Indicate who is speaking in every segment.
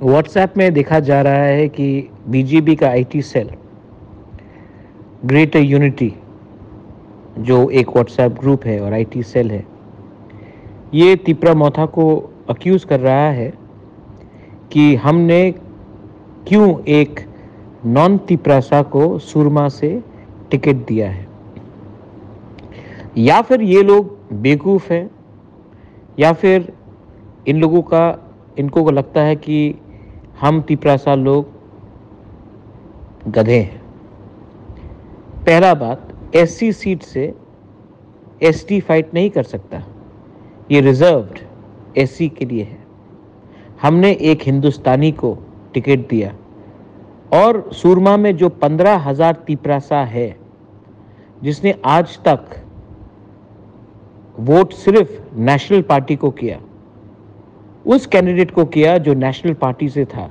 Speaker 1: WhatsApp में देखा जा रहा है कि बीजेपी का आईटी सेल ग्रेटर यूनिटी, जो एक व्हाट्सएप ग्रुप है और आईटी सेल है, ये तिपरा मोथा को अक्यूज़ कर रहा है कि हमने क्यों एक नॉन तिपरासा को सुरमा से टिकट दिया है। या फिर ये लोग बेवकूफ़ हैं, या फिर इनको लगता है कि हम तिपरासा लोग गधे हैं। पहला बात, एससी सीट से एसटी फाइट नहीं कर सकता, ये रिजर्व्ड एससी के लिए है। हमने एक हिंदुस्तानी को टिकट दिया और सुरमा में जो 15,000 तिपरासा है, जिसने आज तक वोट सिर्फ नेशनल पार्टी को किया, उस कैंडिडेट को किया जो नेशनल पार्टी से था।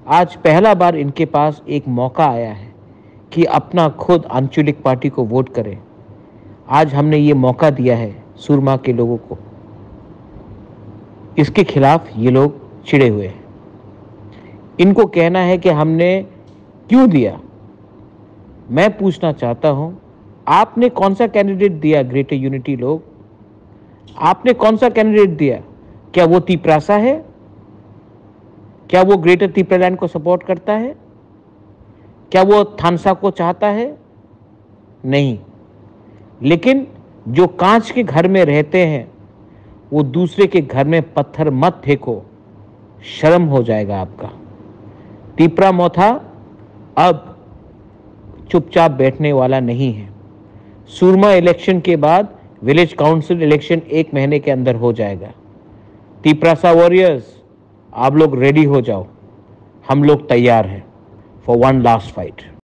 Speaker 1: आज पहला बार इनके पास एक मौका आया है कि अपना खुद आंचलिक पार्टी को वोट करें। आज हमने ये मौका दिया है सुरमा के लोगों को। इसके खिलाफ ये लोग चिढ़े हुए हैं। इनको कहना है कि हमने क्यों दिया। मैं पूछना चाहता हूं, आपने कौन सा कैंडिडेट दिया? ग्रेटर यूनिटी लोग, आपने कौन सा कैंडिडेट दिया? क्या वो तिपरासा है? क्या वो ग्रेटर तिपरालैंड को सपोर्ट करता है? क्या वो थानसा को चाहता है? नहीं। लेकिन जो कांच के घर में रहते हैं, वो दूसरे के घर में पत्थर मत फेंको, शर्म हो जाएगा आपका। तिपरा मोथा अब चुपचाप बैठने वाला नहीं है। सुरमा इलेक्शन के बाद विलेज काउंसिल इलेक्शन 1 महीने के अंदर हो जाएगा। तिपरासा वॉरियर्स, आप लोग रेडी हो जाओ, हम लोग तैयार हैं फॉर वन लास्ट फाइट।